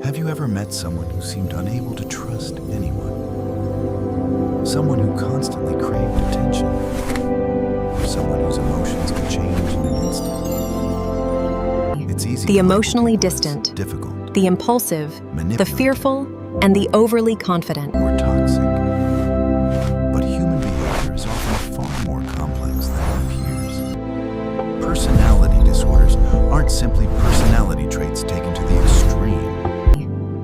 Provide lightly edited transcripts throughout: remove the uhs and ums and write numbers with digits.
Have you ever met someone who seemed unable to trust anyone? Someone who constantly craved attention? Or someone whose emotions could change in an instant? It's easy The to label emotionally people as distant, difficult, the impulsive, the manipulative, fearful, and the overly confident. or toxic. But human behavior is often far more complex than it appears. Personality disorders aren't simply personality traits taken to the extreme.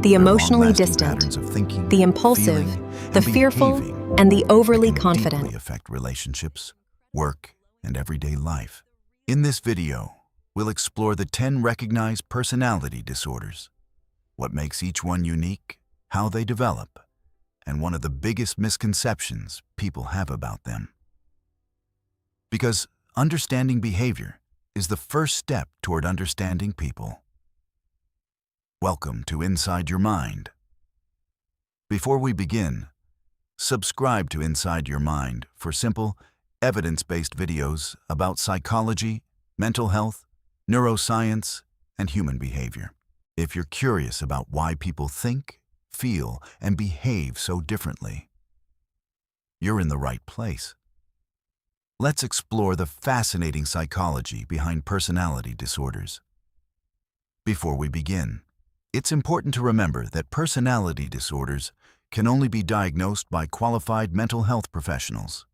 The They're emotionally long-lasting distant, patterns of thinking, the impulsive, feeling, the and fearful, behaving and the overly that can confident. deeply affect relationships, work, and everyday life. In this video, we'll explore the 10 recognized personality disorders, what makes each one unique, how they develop, and one of the biggest misconceptions people have about them. Because understanding behavior is the first step toward understanding people. Welcome to Inside Your Mind. Before we begin, subscribe to Inside Your Mind for simple, evidence-based videos about psychology, mental health, neuroscience, and human behavior. If you're curious about why people think, feel, and behave so differently, you're in the right place. Let's explore the fascinating psychology behind personality disorders. Before we begin, it's important to remember that personality disorders can only be diagnosed by qualified mental health professionals.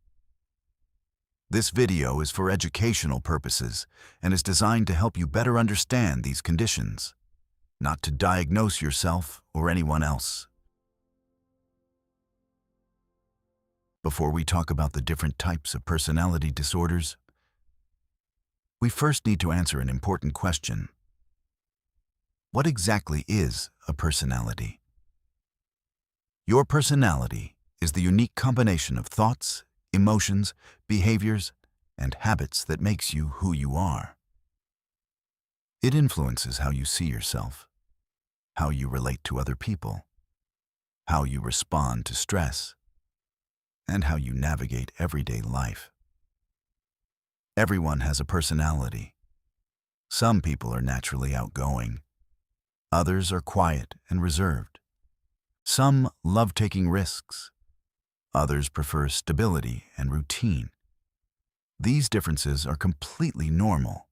This video is for educational purposes and is designed to help you better understand these conditions, not to diagnose yourself or anyone else. Before we talk about the different types of personality disorders, we first need to answer an important question. What exactly is a personality? Your personality is the unique combination of thoughts, emotions, behaviors, and habits that makes you who you are. It influences how you see yourself, how you relate to other people, how you respond to stress, and how you navigate everyday life. Everyone has a personality. Some people are naturally outgoing. Others are quiet and reserved. Some love taking risks. Others prefer stability and routine. These differences are completely normal.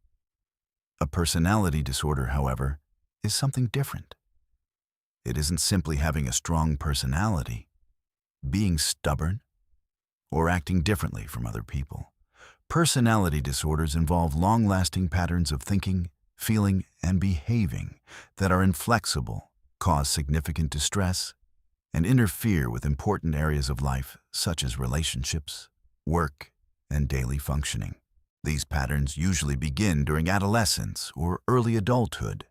A personality disorder, however, is something different. It isn't simply having a strong personality, being stubborn, or acting differently from other people. Personality disorders involve long-lasting patterns of thinking, feeling, and behaving that are inflexible, cause significant distress, and interfere with important areas of life such as relationships, work, and daily functioning. These patterns usually begin during adolescence or early adulthood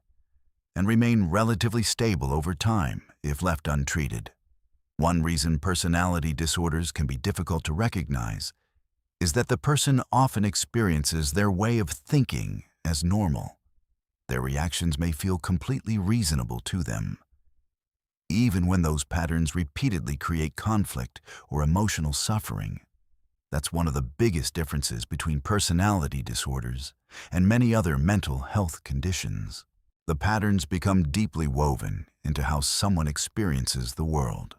and remain relatively stable over time if left untreated. One reason personality disorders can be difficult to recognize is that the person often experiences their way of thinking as normal. Their reactions may feel completely reasonable to them, even when those patterns repeatedly create conflict or emotional suffering. That's one of the biggest differences between personality disorders and many other mental health conditions. The patterns become deeply woven into how someone experiences the world.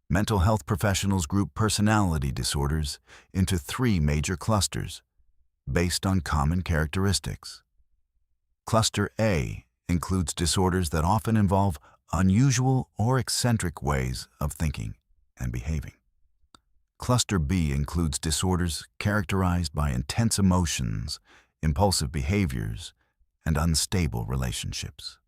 Mental health professionals group personality disorders into 3 major clusters based on common characteristics. Cluster A includes disorders that often involve unusual or eccentric ways of thinking and behaving. Cluster B includes disorders characterized by intense emotions, impulsive behaviors, and unstable relationships.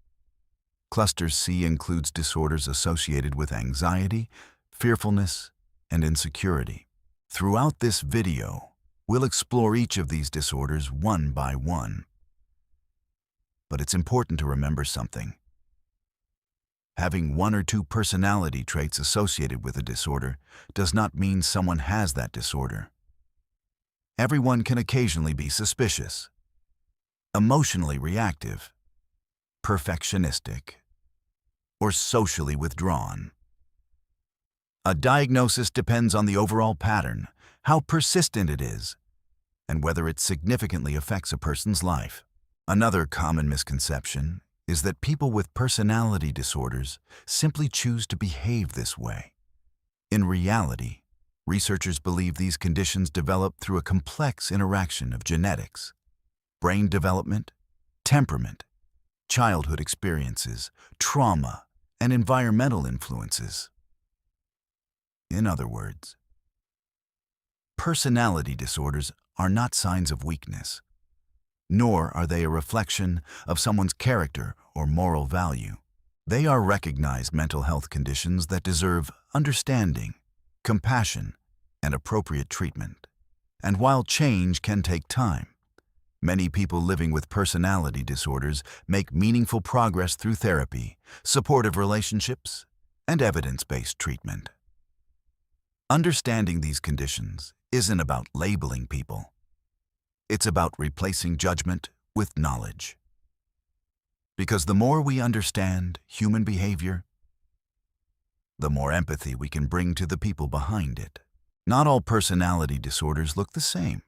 Cluster C includes disorders associated with anxiety, fearfulness, and insecurity. Throughout this video, we'll explore each of these disorders one by one. But it's important to remember something. Having 1 or 2 personality traits associated with a disorder does not mean someone has that disorder. Everyone can occasionally be suspicious, emotionally reactive, perfectionistic, or socially withdrawn. A diagnosis depends on the overall pattern, how persistent it is, and whether it significantly affects a person's life. Another common misconception is that people with personality disorders simply choose to behave this way. In reality, researchers believe these conditions develop through a complex interaction of genetics, brain development, temperament, childhood experiences, trauma, and environmental influences. In other words, personality disorders are not signs of weakness, nor are they a reflection of someone's character or moral value. They are recognized mental health conditions that deserve understanding, compassion, and appropriate treatment. And while change can take time, many people living with personality disorders make meaningful progress through therapy, supportive relationships, and evidence-based treatment. Understanding these conditions isn't about labeling people. It's about replacing judgment with knowledge. Because the more we understand human behavior, the more empathy we can bring to the people behind it. Not all personality disorders look the same.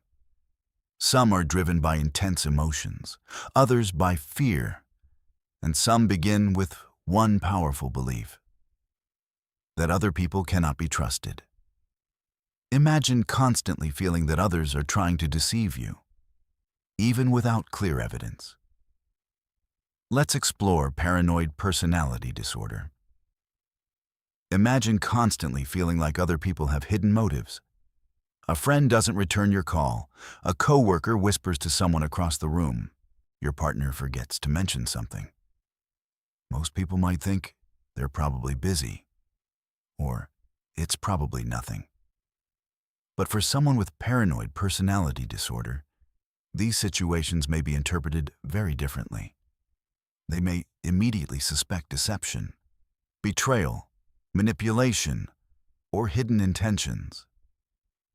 Some are driven by intense emotions, others by fear, and some begin with one powerful belief: that other people cannot be trusted. Imagine constantly feeling that others are trying to deceive you, even without clear evidence. Let's explore paranoid personality disorder. Imagine constantly feeling like other people have hidden motives. A friend doesn't return your call. A coworker whispers to someone across the room. Your partner forgets to mention something. Most people might think they're probably busy, or it's probably nothing. But for someone with paranoid personality disorder, these situations may be interpreted very differently. They may immediately suspect deception, betrayal, manipulation, or hidden intentions.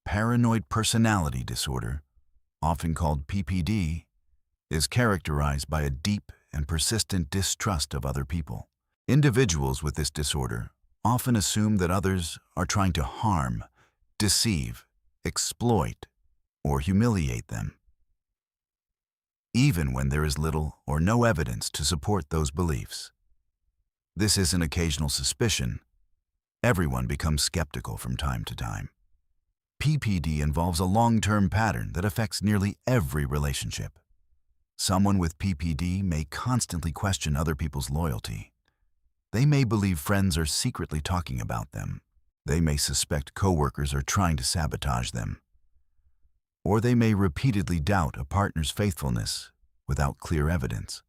Paranoid personality disorder, often called PPD, is characterized by a deep and persistent distrust of other people. Individuals with this disorder often assume that others are trying to harm, deceive, exploit, or humiliate them, even when there is little or no evidence to support those beliefs. This isn't occasional suspicion. Everyone becomes skeptical from time to time. PPD involves a long-term pattern that affects nearly every relationship. Someone with PPD may constantly question other people's loyalty. They may believe friends are secretly talking about them. They may suspect coworkers are trying to sabotage them. Or they may repeatedly doubt a partner's faithfulness without clear evidence.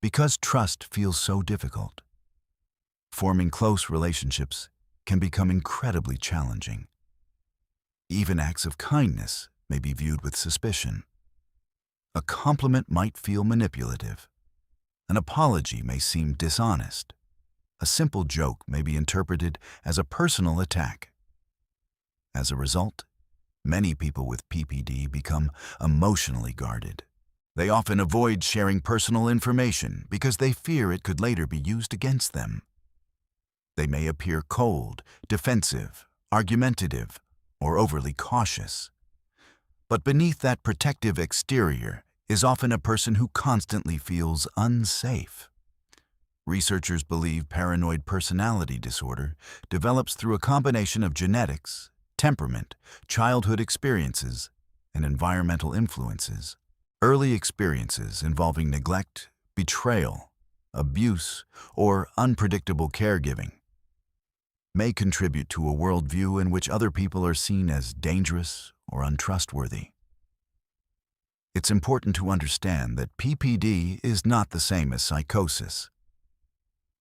Because trust feels so difficult, forming close relationships can become incredibly challenging. Even acts of kindness may be viewed with suspicion. A compliment might feel manipulative. An apology may seem dishonest. A simple joke may be interpreted as a personal attack. As a result, many people with PPD become emotionally guarded. They often avoid sharing personal information because they fear it could later be used against them. They may appear cold, defensive, argumentative, or overly cautious. But beneath that protective exterior is often a person who constantly feels unsafe. Researchers believe paranoid personality disorder develops through a combination of genetics, temperament, childhood experiences, and environmental influences. Early experiences involving neglect, betrayal, abuse, or unpredictable caregiving may contribute to a worldview in which other people are seen as dangerous or untrustworthy. It's important to understand that PPD is not the same as psychosis.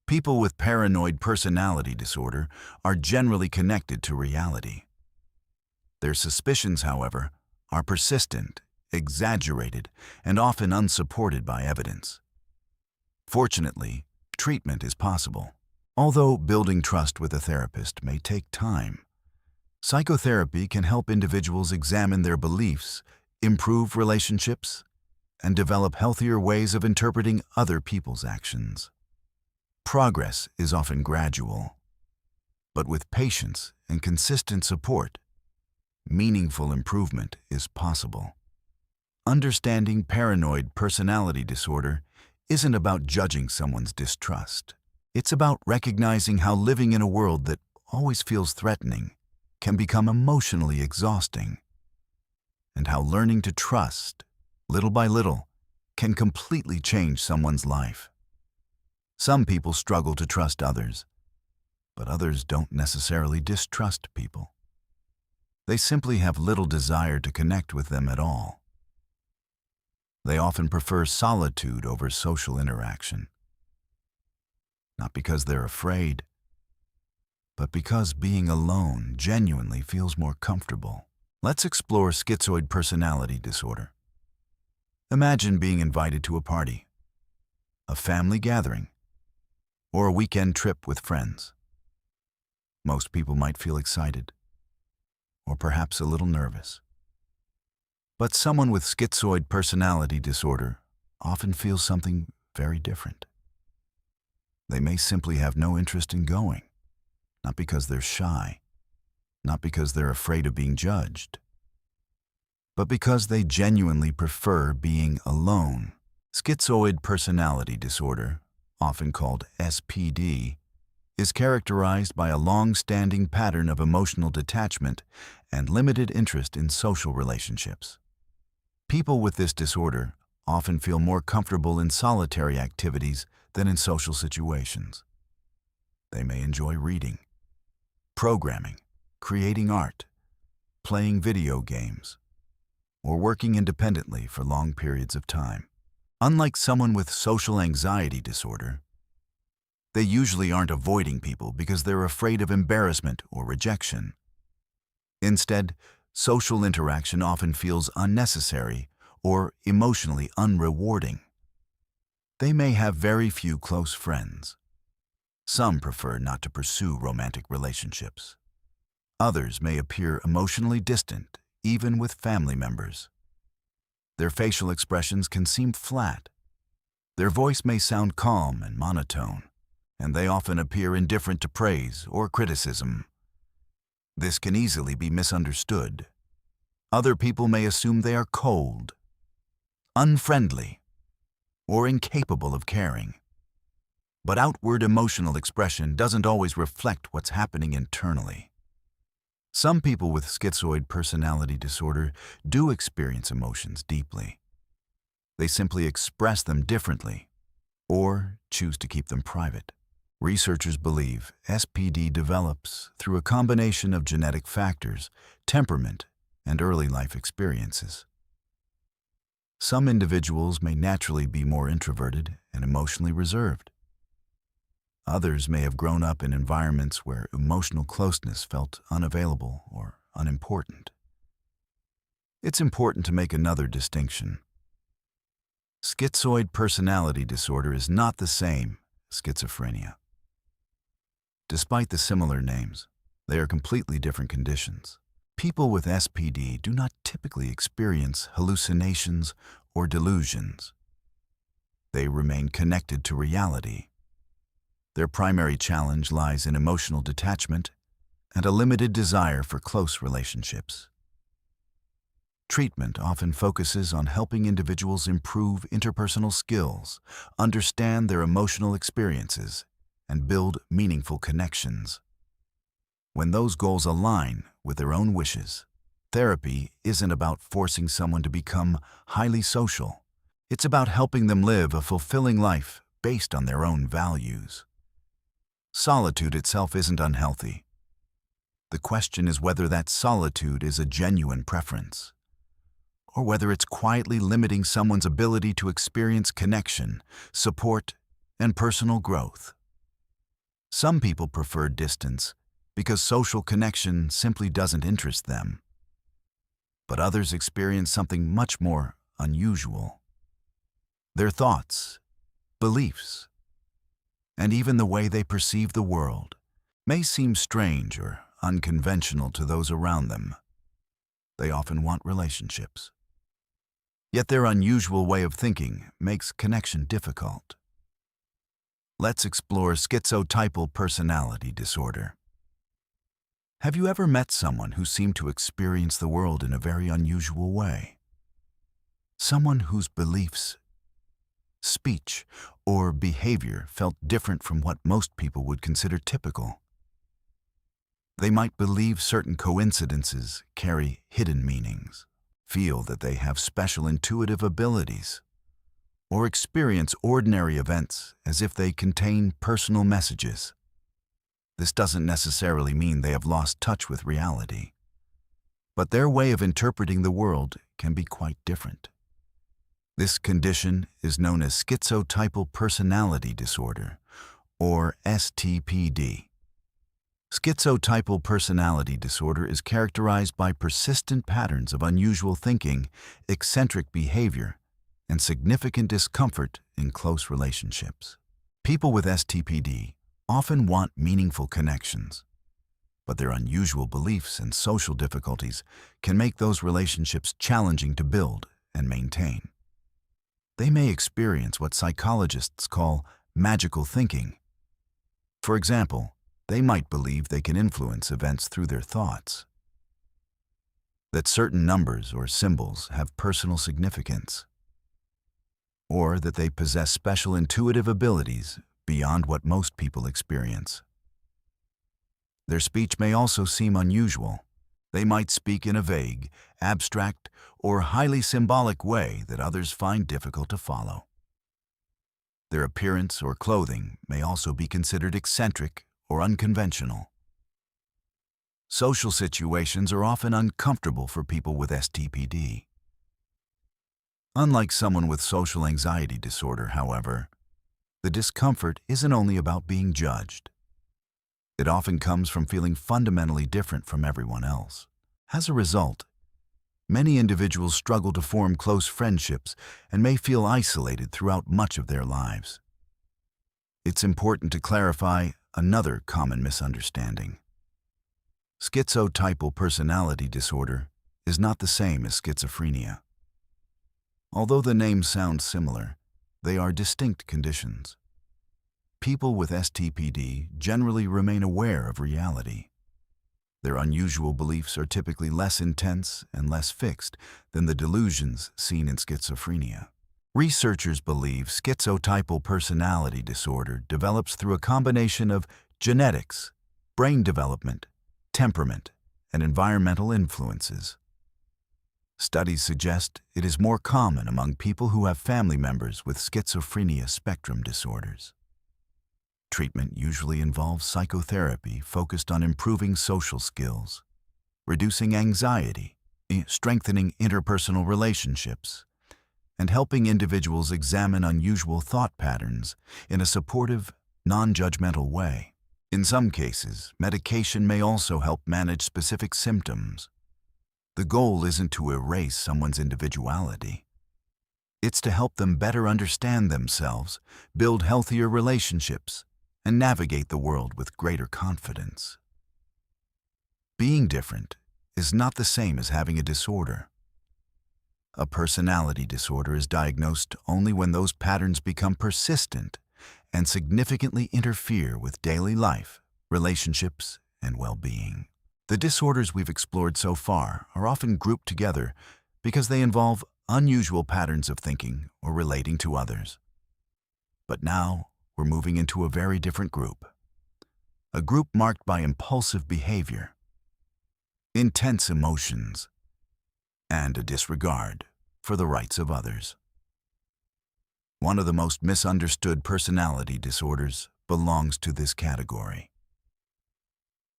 People with paranoid personality disorder are generally connected to reality. Their suspicions, however, are persistent, exaggerated, and often unsupported by evidence. Fortunately, treatment is possible. Although building trust with a therapist may take time, psychotherapy can help individuals examine their beliefs, improve relationships, and develop healthier ways of interpreting other people's actions. Progress is often gradual, but with patience and consistent support, meaningful improvement is possible. Understanding paranoid personality disorder isn't about judging someone's distrust. It's about recognizing how living in a world that always feels threatening can become emotionally exhausting, and how learning to trust, little by little, can completely change someone's life. Some people struggle to trust others, but others don't necessarily distrust people. They simply have little desire to connect with them at all. They often prefer solitude over social interaction, not because they're afraid, but because being alone genuinely feels more comfortable. Let's explore schizoid personality disorder. Imagine being invited to a party, a family gathering, or a weekend trip with friends. Most people might feel excited, or perhaps a little nervous. But someone with schizoid personality disorder often feels something very different. They may simply have no interest in going, not because they're shy, not because they're afraid of being judged, but because they genuinely prefer being alone. Schizoid personality disorder, often called SPD, is characterized by a long-standing pattern of emotional detachment and limited interest in social relationships. People with this disorder often feel more comfortable in solitary activities than in social situations. They may enjoy reading, programming, creating art, playing video games, or working independently for long periods of time. Unlike someone with social anxiety disorder, they usually aren't avoiding people because they're afraid of embarrassment or rejection. Instead, social interaction often feels unnecessary or emotionally unrewarding. They may have very few close friends. Some prefer not to pursue romantic relationships. Others may appear emotionally distant, even with family members. Their facial expressions can seem flat. Their voice may sound calm and monotone, and they often appear indifferent to praise or criticism. This can easily be misunderstood. Other people may assume they are cold, unfriendly, or incapable of caring. But outward emotional expression doesn't always reflect what's happening internally. Some people with schizoid personality disorder do experience emotions deeply. They simply express them differently or choose to keep them private. Researchers believe SPD develops through a combination of genetic factors, temperament, and early life experiences. Some individuals may naturally be more introverted and emotionally reserved. Others may have grown up in environments where emotional closeness felt unavailable or unimportant. It's important to make another distinction. Schizoid personality disorder is not the same as schizophrenia. Despite the similar names, they are completely different conditions. People with SPD do not typically experience hallucinations or delusions. They remain connected to reality. Their primary challenge lies in emotional detachment and a limited desire for close relationships. Treatment often focuses on helping individuals improve interpersonal skills, understand their emotional experiences, and build meaningful connections. When those goals align with their own wishes, therapy isn't about forcing someone to become highly social. It's about helping them live a fulfilling life based on their own values. Solitude itself isn't unhealthy. The question is whether that solitude is a genuine preference, or whether it's quietly limiting someone's ability to experience connection, support, and personal growth. Some people prefer distance because social connection simply doesn't interest them. But others experience something much more unusual. Their thoughts, beliefs, and even the way they perceive the world may seem strange or unconventional to those around them. They often want relationships. Yet their unusual way of thinking makes connection difficult. Let's explore schizotypal personality disorder. Have you ever met someone who seemed to experience the world in a very unusual way? Someone whose beliefs speech, or behavior felt different from what most people would consider typical. They might believe certain coincidences carry hidden meanings, feel that they have special intuitive abilities, or experience ordinary events as if they contain personal messages. This doesn't necessarily mean they have lost touch with reality, but their way of interpreting the world can be quite different. This condition is known as Schizotypal personality disorder, or STPD. Schizotypal personality disorder is characterized by persistent patterns of unusual thinking, eccentric behavior, and significant discomfort in close relationships. People with STPD often want meaningful connections, but their unusual beliefs and social difficulties can make those relationships challenging to build and maintain. They may experience what psychologists call magical thinking. For example, they might believe they can influence events through their thoughts, that certain numbers or symbols have personal significance, or that they possess special intuitive abilities beyond what most people experience. Their speech may also seem unusual. They might speak in a vague, abstract, or highly symbolic way that others find difficult to follow. Their appearance or clothing may also be considered eccentric or unconventional. Social situations are often uncomfortable for people with STPD. Unlike someone with social anxiety disorder, however, the discomfort isn't only about being judged. It often comes from feeling fundamentally different from everyone else. As a result, many individuals struggle to form close friendships and may feel isolated throughout much of their lives. It's important to clarify another common misunderstanding. Schizotypal personality disorder is not the same as schizophrenia. Although the names sound similar, they are distinct conditions. People with STPD generally remain aware of reality. Their unusual beliefs are typically less intense and less fixed than the delusions seen in schizophrenia. Researchers believe schizotypal personality disorder develops through a combination of genetics, brain development, temperament, and environmental influences. Studies suggest it is more common among people who have family members with schizophrenia spectrum disorders. Treatment usually involves psychotherapy focused on improving social skills, reducing anxiety, strengthening interpersonal relationships, and helping individuals examine unusual thought patterns in a supportive, non-judgmental way. In some cases, medication may also help manage specific symptoms. The goal isn't to erase someone's individuality. It's to help them better understand themselves, build healthier relationships, and navigate the world with greater confidence. Being different is not the same as having a disorder. A personality disorder is diagnosed only when those patterns become persistent and significantly interfere with daily life, relationships, and well-being. The disorders we've explored so far are often grouped together because they involve unusual patterns of thinking or relating to others. But now, we're moving into a very different group. A group marked by impulsive behavior, intense emotions, and a disregard for the rights of others. One of the most misunderstood personality disorders belongs to this category.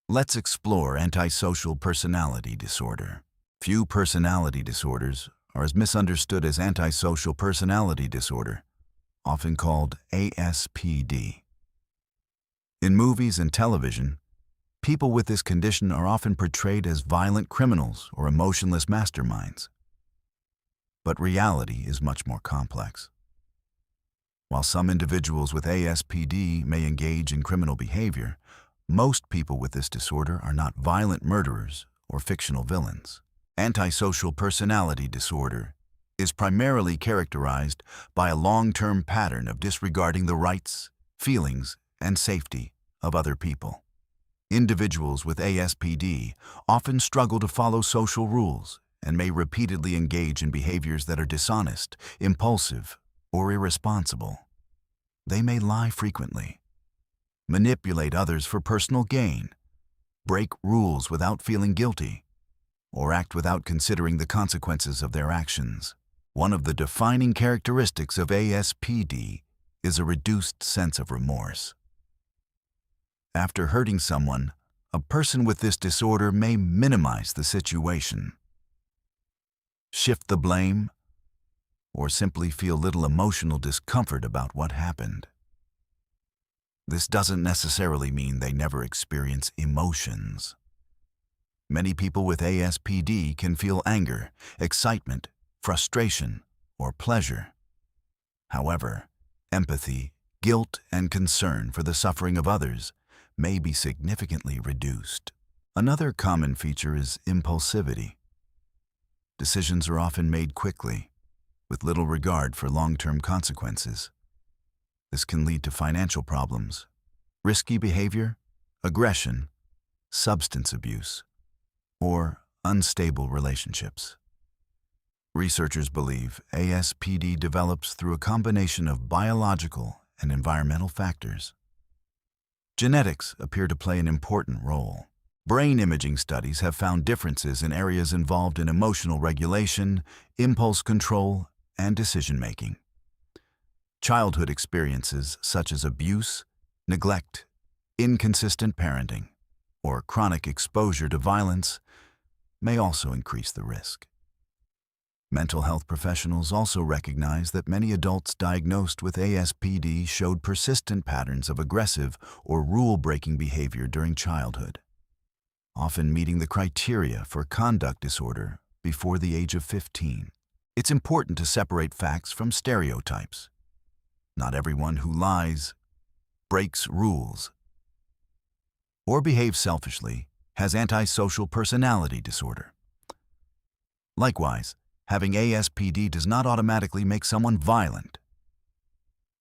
Let's explore antisocial personality disorder. Few personality disorders are as misunderstood as antisocial personality disorder, often called ASPD. In movies and television, people with this condition are often portrayed as violent criminals or emotionless masterminds. But reality is much more complex. While some individuals with ASPD may engage in criminal behavior, most people with this disorder are not violent murderers or fictional villains. Antisocial personality disorder is primarily characterized by a long-term pattern of disregarding the rights, feelings, and safety of other people. Individuals with ASPD often struggle to follow social rules and may repeatedly engage in behaviors that are dishonest, impulsive, or irresponsible. They may lie frequently, manipulate others for personal gain, break rules without feeling guilty, or act without considering the consequences of their actions. One of the defining characteristics of ASPD is a reduced sense of remorse. After hurting someone, a person with this disorder may minimize the situation, shift the blame, or simply feel little emotional discomfort about what happened. This doesn't necessarily mean they never experience emotions. Many people with ASPD can feel anger, excitement, frustration, or pleasure. However, empathy, guilt, and concern for the suffering of others may be significantly reduced. Another common feature is impulsivity. Decisions are often made quickly, with little regard for long-term consequences. This can lead to financial problems, risky behavior, aggression, substance abuse, or unstable relationships. Researchers believe ASPD develops through a combination of biological and environmental factors. Genetics appear to play an important role. Brain imaging studies have found differences in areas involved in emotional regulation, impulse control, and decision-making. Childhood experiences such as abuse, neglect, inconsistent parenting, or chronic exposure to violence may also increase the risk. Mental health professionals also recognize that many adults diagnosed with ASPD showed persistent patterns of aggressive or rule-breaking behavior during childhood, often meeting the criteria for conduct disorder before the age of 15. It's important to separate facts from stereotypes. Not everyone who lies, breaks rules, or behaves selfishly has antisocial personality disorder. Likewise, having ASPD does not automatically make someone violent.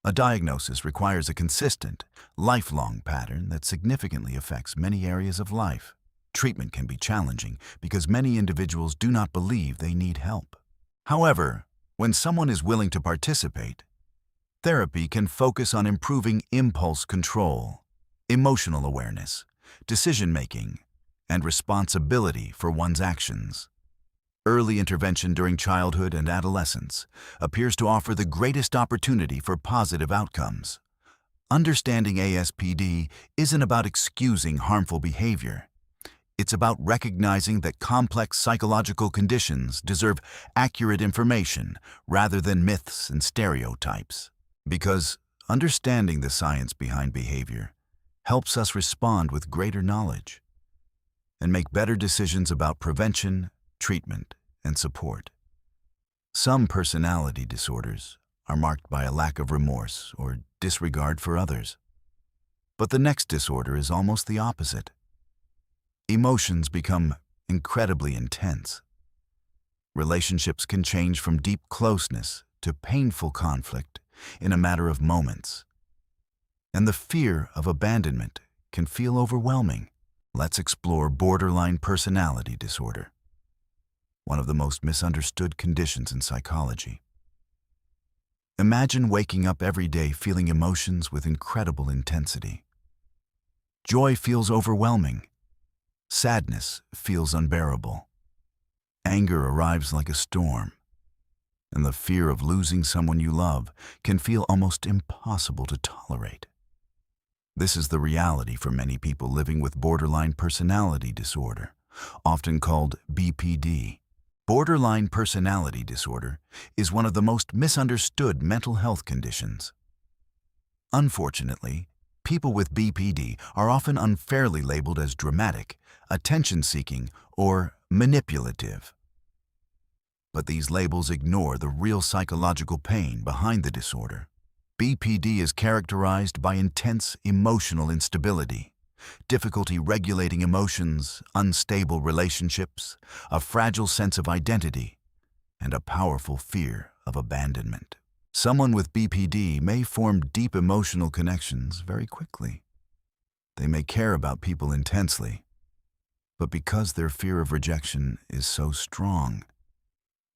A diagnosis requires a consistent, lifelong pattern that significantly affects many areas of life. Treatment can be challenging because many individuals do not believe they need help. However, when someone is willing to participate, therapy can focus on improving impulse control, emotional awareness, decision-making, and responsibility for one's actions. Early intervention during childhood and adolescence appears to offer the greatest opportunity for positive outcomes. Understanding ASPD isn't about excusing harmful behavior. It's about recognizing that complex psychological conditions deserve accurate information rather than myths and stereotypes. Because understanding the science behind behavior helps us respond with greater knowledge and make better decisions about prevention, treatment, and support. Some personality disorders are marked by a lack of remorse or disregard for others. But the next disorder is almost the opposite. Emotions become incredibly intense. Relationships can change from deep closeness to painful conflict in a matter of moments. And the fear of abandonment can feel overwhelming. Let's explore borderline personality disorder, one of the most misunderstood conditions in psychology. Imagine waking up every day feeling emotions with incredible intensity. Joy feels overwhelming. Sadness feels unbearable. Anger arrives like a storm. And the fear of losing someone you love can feel almost impossible to tolerate. This is the reality for many people living with borderline personality disorder, often called BPD. Borderline personality disorder is one of the most misunderstood mental health conditions. Unfortunately, people with BPD are often unfairly labeled as dramatic, attention-seeking, or manipulative. But these labels ignore the real psychological pain behind the disorder. BPD is characterized by intense emotional instability, difficulty regulating emotions, unstable relationships, a fragile sense of identity, and a powerful fear of abandonment. Someone with BPD may form deep emotional connections very quickly. They may care about people intensely, but because their fear of rejection is so strong,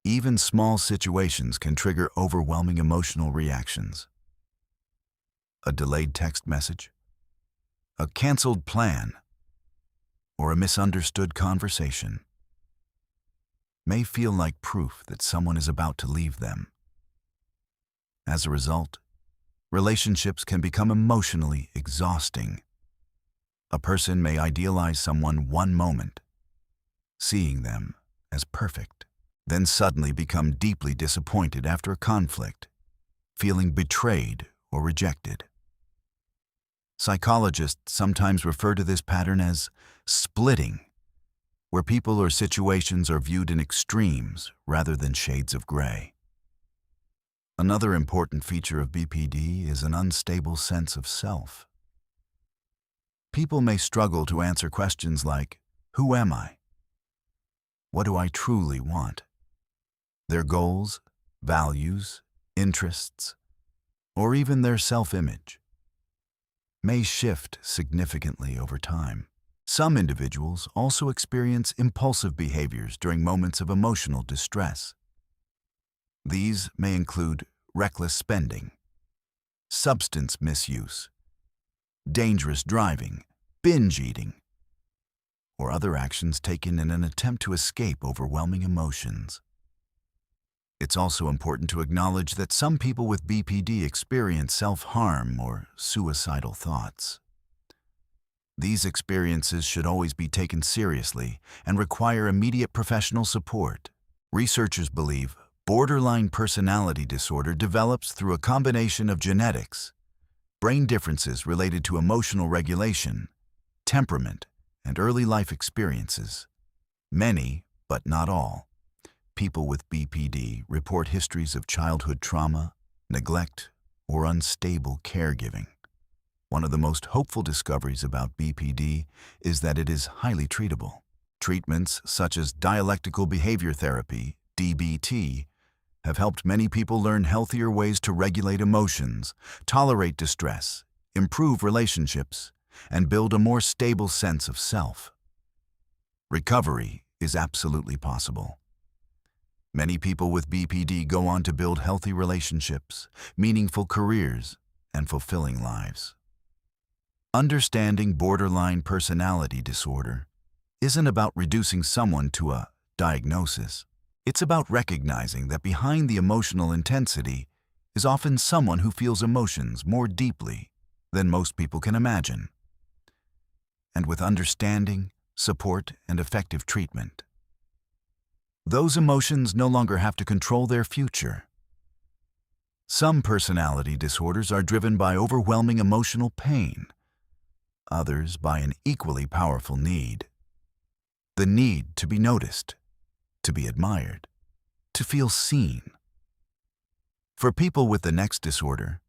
Even small situations can trigger overwhelming emotional reactions. A delayed text message, a canceled plan, or a misunderstood conversation may feel like proof that someone is about to leave them. As a result, relationships can become emotionally exhausting. A person may idealize someone one moment, seeing them as perfect, then suddenly become deeply disappointed after a conflict, feeling betrayed or rejected. Psychologists sometimes refer to this pattern as splitting, where people or situations are viewed in extremes rather than shades of gray. Another important feature of BPD is an unstable sense of self. People may struggle to answer questions like, "Who am I? What do I truly want?" Their goals, values, interests, or even their self-image may shift significantly over time. Some individuals also experience impulsive behaviors during moments of emotional distress. These may include reckless spending, substance misuse, dangerous driving, binge eating, or other actions taken in an attempt to escape overwhelming emotions. It's also important to acknowledge that some people with BPD experience self-harm or suicidal thoughts. These experiences should always be taken seriously and require immediate professional support. Researchers believe borderline personality disorder develops through a combination of genetics, brain differences related to emotional regulation, temperament, and early life experiences. Many, but not all, people with BPD report histories of childhood trauma, neglect, or unstable caregiving. One of the most hopeful discoveries about BPD is that it is highly treatable. Treatments such as dialectical behavior therapy, DBT, have helped many people learn healthier ways to regulate emotions, tolerate distress, improve relationships, and build a more stable sense of self. Recovery is absolutely possible. Many people with BPD go on to build healthy relationships, meaningful careers, and fulfilling lives. Understanding borderline personality disorder isn't about reducing someone to a diagnosis. It's about recognizing that behind the emotional intensity is often someone who feels emotions more deeply than most people can imagine. And with understanding, support, and effective treatment, those emotions no longer have to control their future. Some personality disorders are driven by overwhelming emotional pain, others by an equally powerful need. The need to be noticed, to be admired, to feel seen. For people with the next disorder,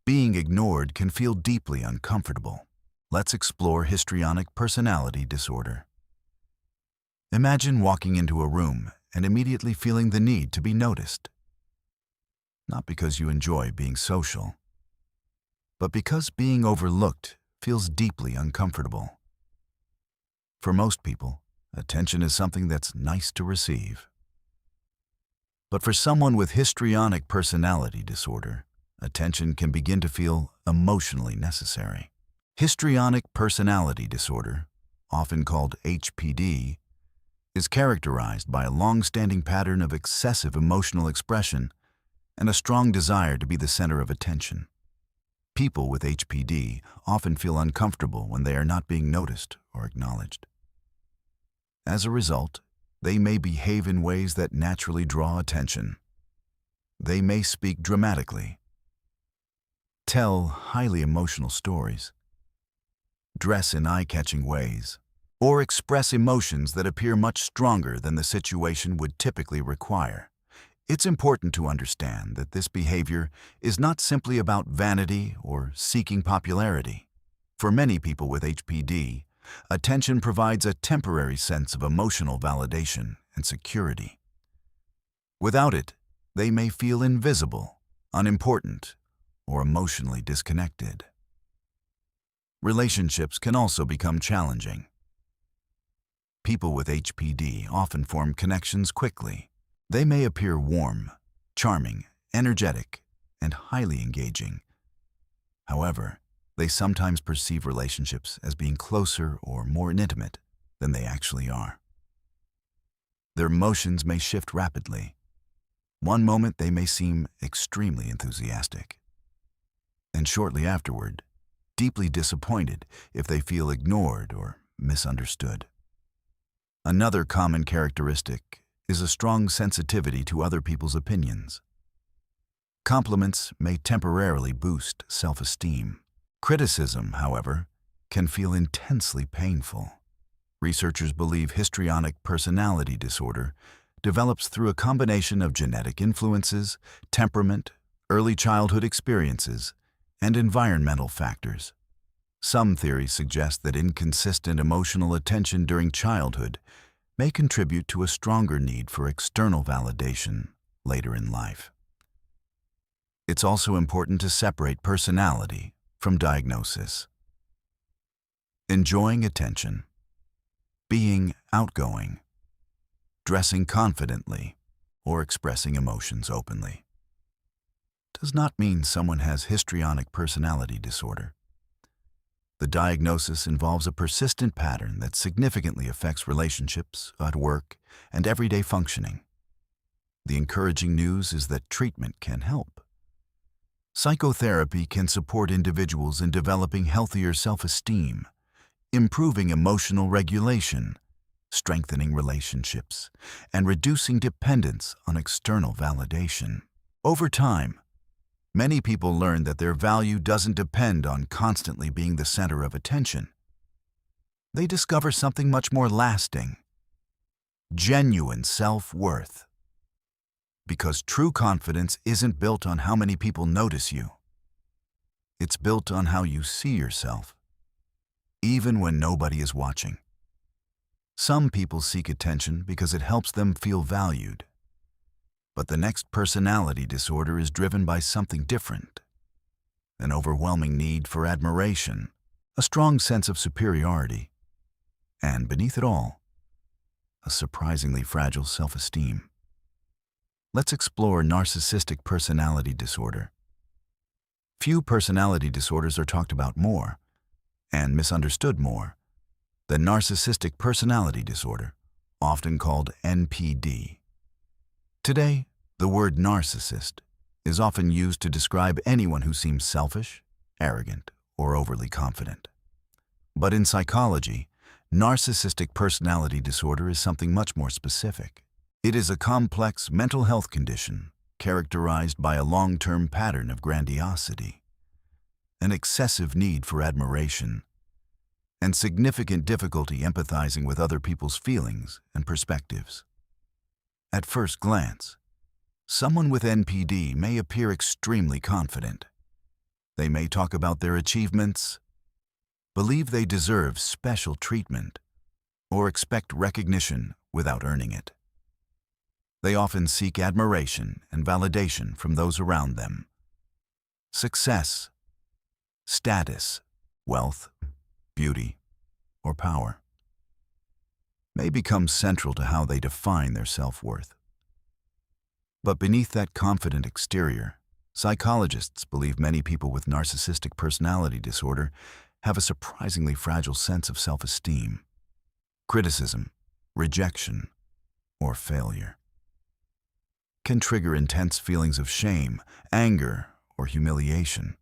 being ignored can feel deeply uncomfortable. Let's explore histrionic personality disorder. Imagine walking into a room and immediately feeling the need to be noticed. Not because you enjoy being social, but because being overlooked feels deeply uncomfortable. For most people, attention is something that's nice to receive. But for someone with histrionic personality disorder, attention can begin to feel emotionally necessary. Histrionic personality disorder, often called HPD, is characterized by a long-standing pattern of excessive emotional expression and a strong desire to be the center of attention. People with HPD often feel uncomfortable when they are not being noticed or acknowledged. As a result, they may behave in ways that naturally draw attention. They may speak dramatically, tell highly emotional stories, dress in eye-catching ways, or express emotions that appear much stronger than the situation would typically require. It's important to understand that this behavior is not simply about vanity or seeking popularity. For many people with HPD, attention provides a temporary sense of emotional validation and security. Without it, they may feel invisible, unimportant, or emotionally disconnected. Relationships can also become challenging. People with HPD often form connections quickly, They may appear warm, charming, energetic, and highly engaging. However, they sometimes perceive relationships as being closer or more intimate than they actually are. Their emotions may shift rapidly. One moment they may seem extremely enthusiastic, and shortly afterward, deeply disappointed if they feel ignored or misunderstood. Another common characteristic is a strong sensitivity to other people's opinions. Compliments may temporarily boost self-esteem. Criticism, however, can feel intensely painful. Researchers believe histrionic personality disorder develops through a combination of genetic influences, temperament, early childhood experiences, and environmental factors. Some theories suggest that inconsistent emotional attention during childhood may contribute to a stronger need for external validation later in life. It's also important to separate personality from diagnosis. Enjoying attention, being outgoing, dressing confidently, or expressing emotions openly does not mean someone has histrionic personality disorder. The diagnosis involves a persistent pattern that significantly affects relationships, at work, and everyday functioning. The encouraging news is that treatment can help. Psychotherapy can support individuals in developing healthier self-esteem, improving emotional regulation, strengthening relationships, and reducing dependence on external validation. Over time, many people learn that their value doesn't depend on constantly being the center of attention. They discover something much more lasting: genuine self-worth. Because true confidence isn't built on how many people notice you. It's built on how you see yourself, even when nobody is watching. Some people seek attention because it helps them feel valued. But the next personality disorder is driven by something different: an overwhelming need for admiration, a strong sense of superiority, and beneath it all, a surprisingly fragile self-esteem. Let's explore narcissistic personality disorder. Few personality disorders are talked about more, and misunderstood more, than narcissistic personality disorder, often called NPD. Today, the word narcissist is often used to describe anyone who seems selfish, arrogant, or overly confident. But in psychology, narcissistic personality disorder is something much more specific. It is a complex mental health condition characterized by a long-term pattern of grandiosity, an excessive need for admiration, and significant difficulty empathizing with other people's feelings and perspectives. At first glance, someone with NPD may appear extremely confident. They may talk about their achievements, believe they deserve special treatment, or expect recognition without earning it. They often seek admiration and validation from those around them. Success, status, wealth, beauty, or power may become central to how they define their self-worth. But beneath that confident exterior, psychologists believe many people with narcissistic personality disorder have a surprisingly fragile sense of self-esteem. Criticism, rejection, or failure can trigger intense feelings of shame, anger, or humiliation.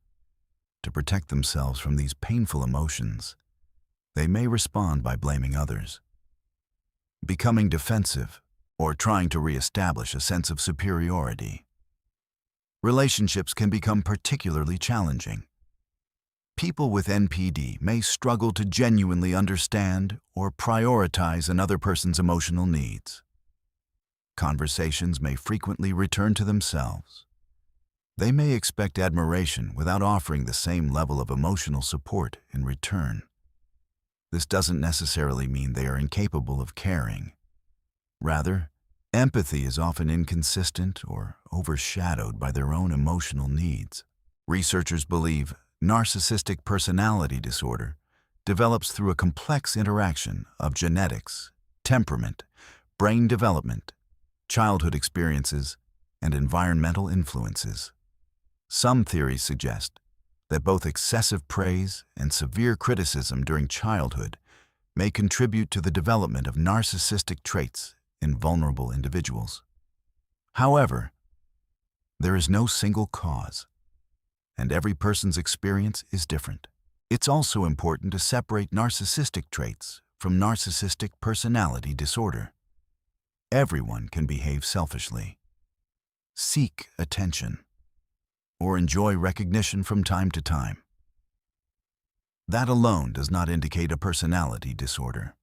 To protect themselves from these painful emotions, they may respond by blaming others, becoming defensive, or trying to reestablish a sense of superiority. Relationships can become particularly challenging. People with NPD may struggle to genuinely understand or prioritize another person's emotional needs. Conversations may frequently return to themselves. They may expect admiration without offering the same level of emotional support in return. This doesn't necessarily mean they are incapable of caring. Rather, empathy is often inconsistent or overshadowed by their own emotional needs. Researchers believe narcissistic personality disorder develops through a complex interaction of genetics, temperament, brain development, childhood experiences, and environmental influences. Some theories suggest that both excessive praise and severe criticism during childhood may contribute to the development of narcissistic traits in vulnerable individuals. However, there is no single cause, and every person's experience is different. It's also important to separate narcissistic traits from narcissistic personality disorder. Everyone can behave selfishly, seek attention, or enjoy recognition from time to time. That alone does not indicate a personality disorder.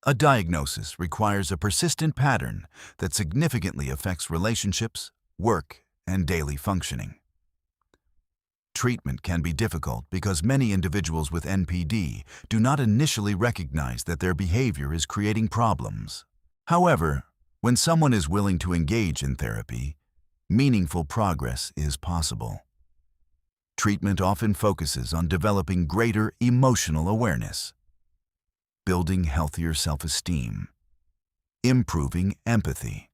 A diagnosis requires a persistent pattern that significantly affects relationships, work, and daily functioning. Treatment can be difficult because many individuals with NPD do not initially recognize that their behavior is creating problems. However, when someone is willing to engage in therapy, meaningful progress is possible. Treatment often focuses on developing greater emotional awareness, building healthier self-esteem, improving empathy,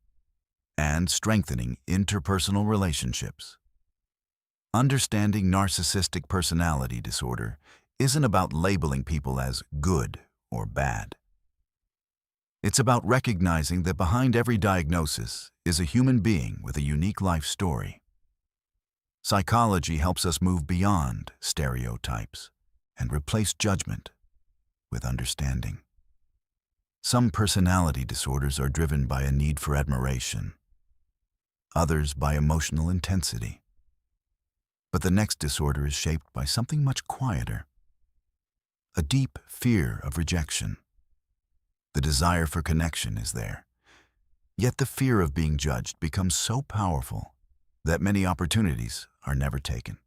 and strengthening interpersonal relationships. Understanding narcissistic personality disorder isn't about labeling people as good or bad. It's about recognizing that behind every diagnosis is a human being with a unique life story. Psychology helps us move beyond stereotypes and replace judgment with understanding. Some personality disorders are driven by a need for admiration, others by emotional intensity. But the next disorder is shaped by something much quieter, a deep fear of rejection. The desire for connection is there, yet the fear of being judged becomes so powerful that many opportunities are never taken.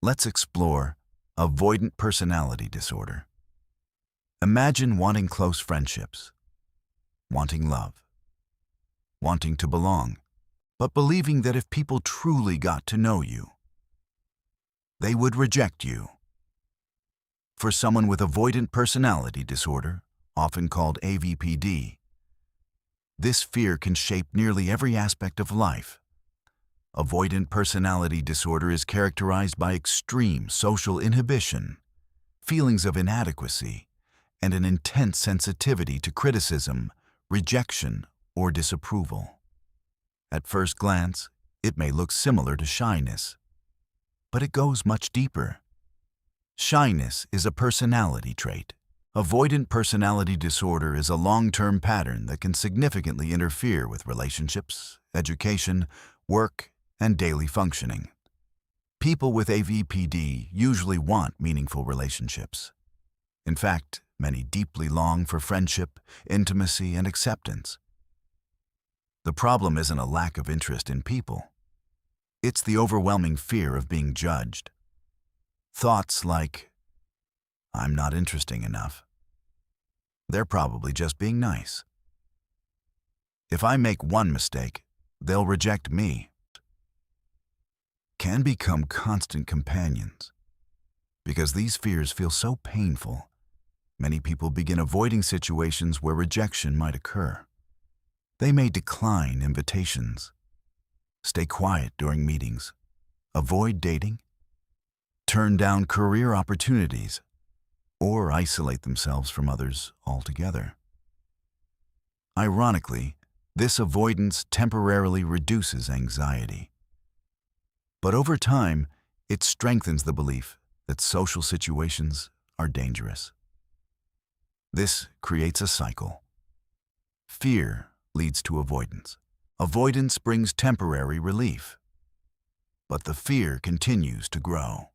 Let's explore avoidant personality disorder. Imagine wanting close friendships, wanting love, wanting to belong, but believing that if people truly got to know you, they would reject you. For someone with avoidant personality disorder, often called AVPD, this fear can shape nearly every aspect of life. Avoidant personality disorder is characterized by extreme social inhibition, feelings of inadequacy, and an intense sensitivity to criticism, rejection, or disapproval. At first glance, it may look similar to shyness, but it goes much deeper. Shyness is a personality trait. Avoidant personality disorder is a long-term pattern that can significantly interfere with relationships, education, work, and daily functioning. People with AVPD usually want meaningful relationships. In fact, many deeply long for friendship, intimacy, and acceptance. The problem isn't a lack of interest in people. It's the overwhelming fear of being judged. Thoughts like, "I'm not interesting enough. They're probably just being nice. If I make one mistake, they'll reject me," can become constant companions. Because these fears feel so painful, many people begin avoiding situations where rejection might occur. They may decline invitations, stay quiet during meetings, avoid dating, turn down career opportunities, or isolate themselves from others altogether. Ironically, this avoidance temporarily reduces anxiety. But over time, it strengthens the belief that social situations are dangerous. This creates a cycle. Fear leads to avoidance. Avoidance brings temporary relief, but the fear continues to grow.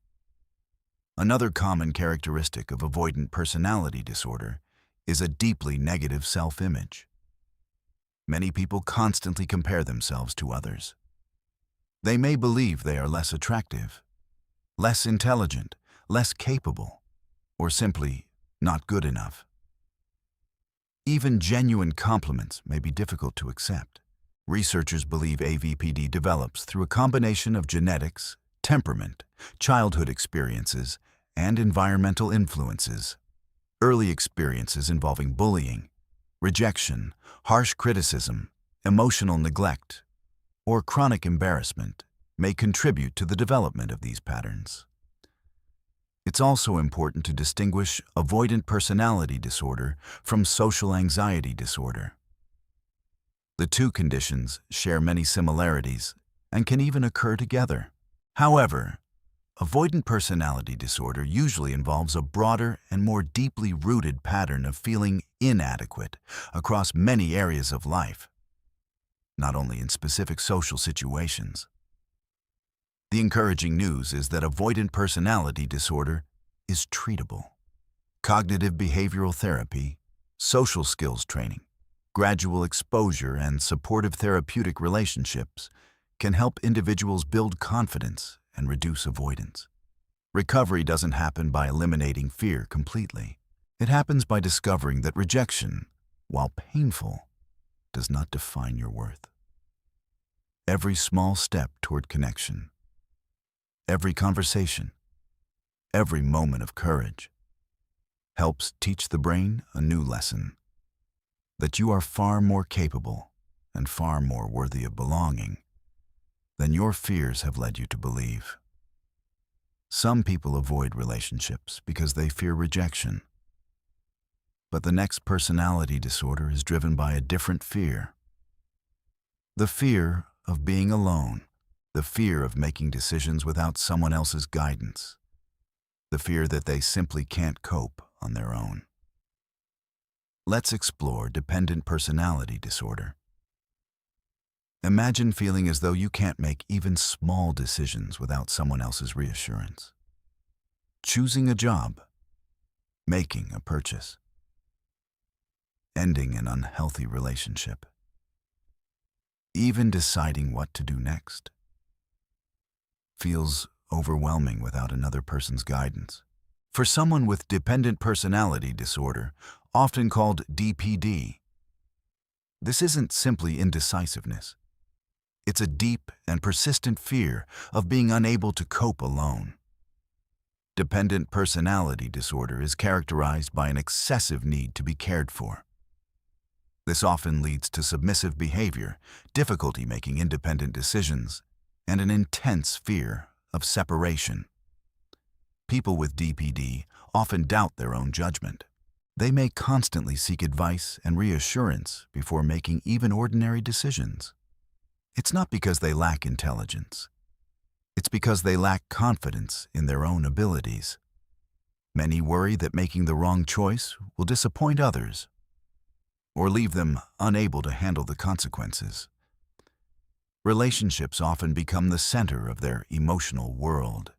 Another common characteristic of avoidant personality disorder is a deeply negative self-image. Many people constantly compare themselves to others. They may believe they are less attractive, less intelligent, less capable, or simply not good enough. Even genuine compliments may be difficult to accept. Researchers believe AVPD develops through a combination of genetics, temperament, childhood experiences, and environmental influences. Early experiences involving bullying, Rejection, harsh criticism, emotional neglect, or chronic embarrassment may contribute to the development of these patterns. It's also important to distinguish avoidant personality disorder from social anxiety disorder. The two conditions share many similarities and can even occur together. However, avoidant personality disorder usually involves a broader and more deeply rooted pattern of feeling inadequate across many areas of life, not only in specific social situations. The encouraging news is that avoidant personality disorder is treatable. Cognitive behavioral therapy, social skills training, gradual exposure, and supportive therapeutic relationships can help individuals build confidence and reduce avoidance. Recovery doesn't happen by eliminating fear completely. It happens by discovering that rejection, while painful, does not define your worth. Every small step toward connection, every conversation, every moment of courage helps teach the brain a new lesson, that you are far more capable and far more worthy of belonging than your fears have led you to believe. Some people avoid relationships because they fear rejection. But the next personality disorder is driven by a different fear. The fear of being alone, the fear of making decisions without someone else's guidance, the fear that they simply can't cope on their own. Let's explore dependent personality disorder. Imagine feeling as though you can't make even small decisions without someone else's reassurance. Choosing a job, making a purchase, ending an unhealthy relationship, even deciding what to do next, feels overwhelming without another person's guidance. For someone with dependent personality disorder, often called DPD, this isn't simply indecisiveness. It's a deep and persistent fear of being unable to cope alone. Dependent personality disorder is characterized by an excessive need to be cared for. This often leads to submissive behavior, difficulty making independent decisions, and an intense fear of separation. People with DPD often doubt their own judgment. They may constantly seek advice and reassurance before making even ordinary decisions. It's not because they lack intelligence. It's because they lack confidence in their own abilities. Many worry that making the wrong choice will disappoint others or leave them unable to handle the consequences. Relationships often become the center of their emotional world.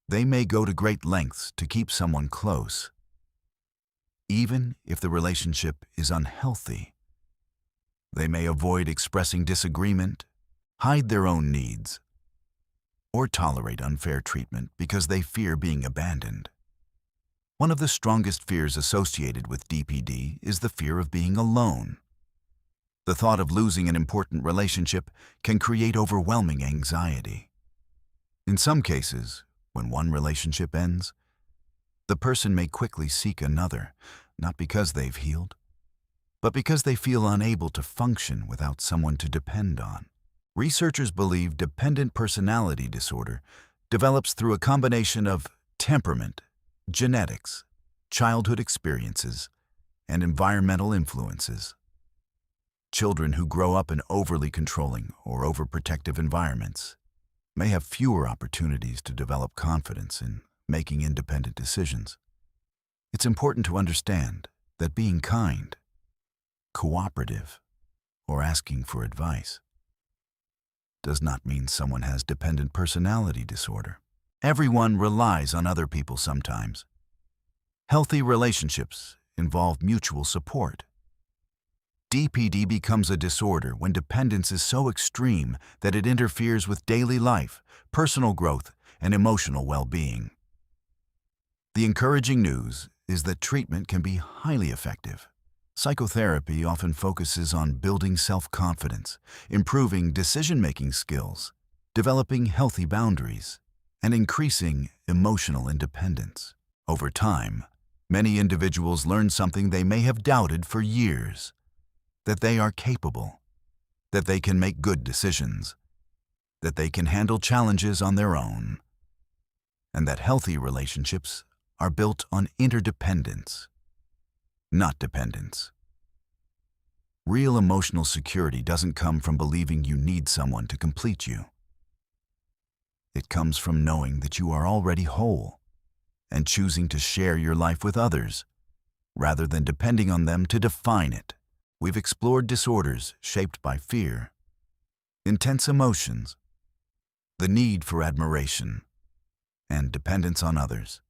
They may go to great lengths to keep someone close, even if the relationship is unhealthy. They may avoid expressing disagreement, hide their own needs, or tolerate unfair treatment because they fear being abandoned. One of the strongest fears associated with DPD is the fear of being alone. The thought of losing an important relationship can create overwhelming anxiety. In some cases, when one relationship ends, the person may quickly seek another, not because they've healed, but because they feel unable to function without someone to depend on. Researchers believe dependent personality disorder develops through a combination of temperament, genetics, childhood experiences, and environmental influences. Children who grow up in overly controlling or overprotective environments may have fewer opportunities to develop confidence in making independent decisions. It's important to understand that being kind, cooperative, or asking for advice does not mean someone has dependent personality disorder. Everyone relies on other people sometimes. Healthy relationships involve mutual support. DPD becomes a disorder when dependence is so extreme that it interferes with daily life, personal growth, and emotional well-being. The encouraging news is that treatment can be highly effective. Psychotherapy often focuses on building self-confidence, improving decision-making skills, developing healthy boundaries, and increasing emotional independence. Over time, Many individuals learn something they may have doubted for years: that they are capable, that they can make good decisions, that they can handle challenges on their own, and that healthy relationships are built on interdependence, not dependence. Real emotional security doesn't come from believing you need someone to complete you. It comes from knowing that you are already whole and choosing to share your life with others rather than depending on them to define it. We've explored disorders shaped by fear, intense emotions, the need for admiration, and dependence on others.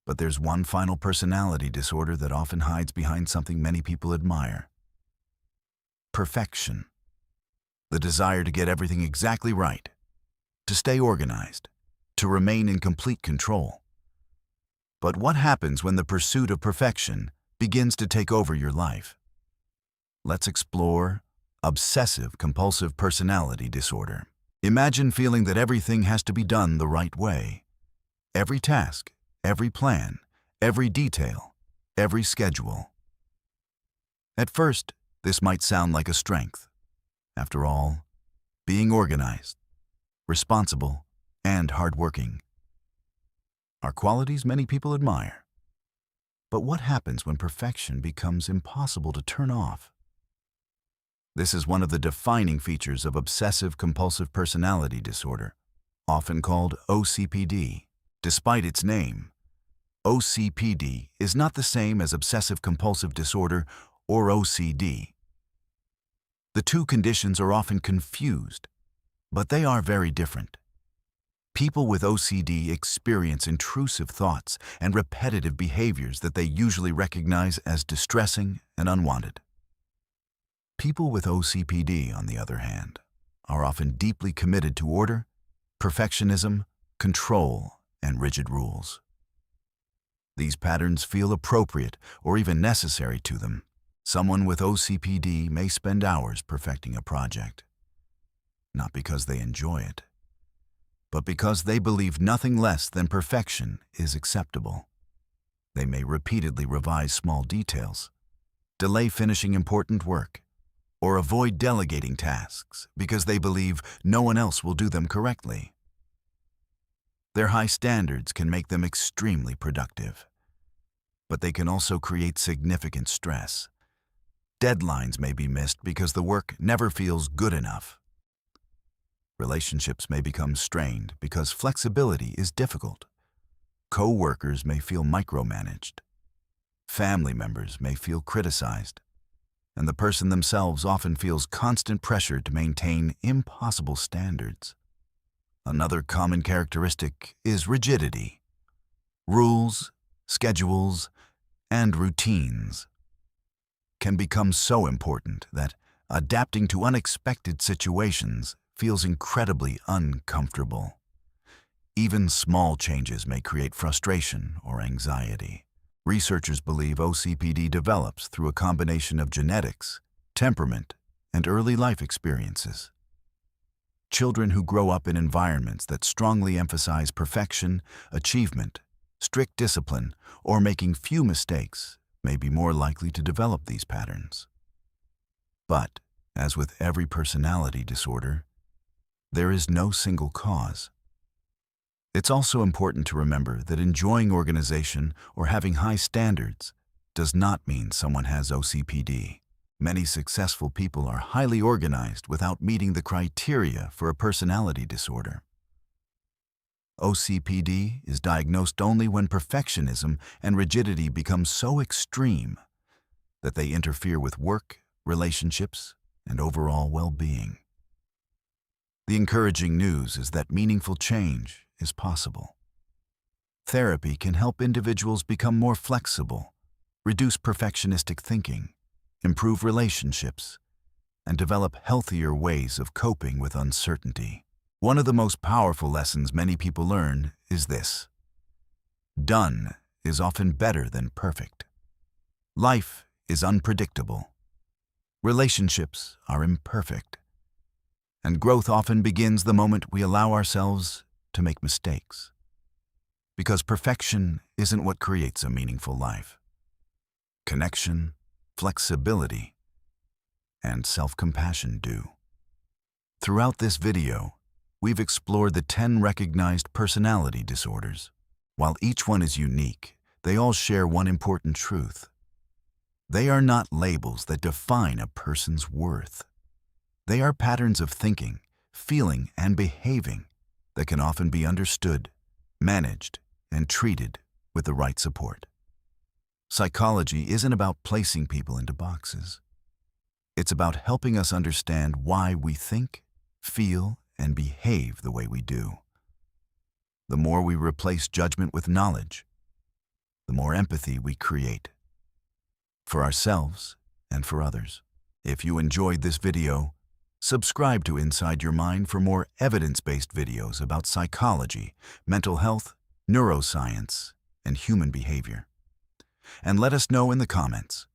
But there's one final personality disorder that often hides behind something many people admire: perfection. The desire to get everything exactly right, to stay organized, to remain in complete control. But what happens when the pursuit of perfection begins to take over your life? Let's explore Obsessive-Compulsive personality disorder. Imagine feeling that everything has to be done the right way. Every task, every plan, every detail, every schedule. At first, this might sound like a strength. After all, being organized, responsible, and hardworking are qualities many people admire. But what happens when perfection becomes impossible to turn off? This is one of the defining features of obsessive-compulsive personality disorder, often called OCPD. Despite its name, OCPD is not the same as obsessive-compulsive disorder or OCD. The two conditions are often confused, but they are very different. People with OCD experience intrusive thoughts and repetitive behaviors that they usually recognize as distressing and unwanted. People with OCPD, on the other hand, are often deeply committed to order, perfectionism, control, and rigid rules. These patterns feel appropriate or even necessary to them. Someone with OCPD may spend hours perfecting a project, not because they enjoy it, but because they believe nothing less than perfection is acceptable. They may repeatedly revise small details, delay finishing important work, or avoid delegating tasks because they believe no one else will do them correctly. Their high standards can make them extremely productive, but they can also create significant stress. Deadlines may be missed because the work never feels good enough. Relationships may become strained because flexibility is difficult. Co-workers may feel micromanaged. Family members may feel criticized. And the person themselves often feels constant pressure to maintain impossible standards. Another common characteristic is rigidity. Rules, schedules, and routines can become so important that adapting to unexpected situations feels incredibly uncomfortable. Even small changes may create frustration or anxiety. Researchers believe OCPD develops through a combination of genetics, temperament, and early life experiences. Children who grow up in environments that strongly emphasize perfection, achievement, strict discipline, or making few mistakes may be more likely to develop these patterns. But, as with every personality disorder, there is no single cause. It's also important to remember that enjoying organization or having high standards does not mean someone has OCPD. Many successful people are highly organized without meeting the criteria for a personality disorder. OCPD is diagnosed only when perfectionism and rigidity become so extreme that they interfere with work, relationships, and overall well-being. The encouraging news is that meaningful change is possible. Therapy can help individuals become more flexible, reduce perfectionistic thinking, improve relationships, and develop healthier ways of coping with uncertainty. One of the most powerful lessons many people learn is this: done is often better than perfect. Life is unpredictable. Relationships are imperfect. And growth often begins the moment we allow ourselves to make mistakes. Because perfection isn't what creates a meaningful life. Connection, flexibility, and self-compassion do. Throughout this video, we've explored the 10 recognized personality disorders. While each one is unique, they all share one important truth. They are not labels that define a person's worth. They are patterns of thinking, feeling, and behaving that can often be understood, managed, and treated with the right support. Psychology isn't about placing people into boxes. It's about helping us understand why we think, feel, and behave the way we do. The more we replace judgment with knowledge, the more empathy we create for ourselves and for others. If you enjoyed this video, subscribe to Inside Your Mind for more evidence-based videos about psychology, mental health, neuroscience, and human behavior. And let us know in the comments,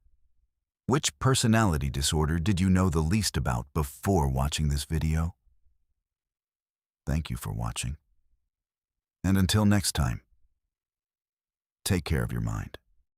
which personality disorder did you know the least about before watching this video? Thank you for watching. And until next time, take care of your mind.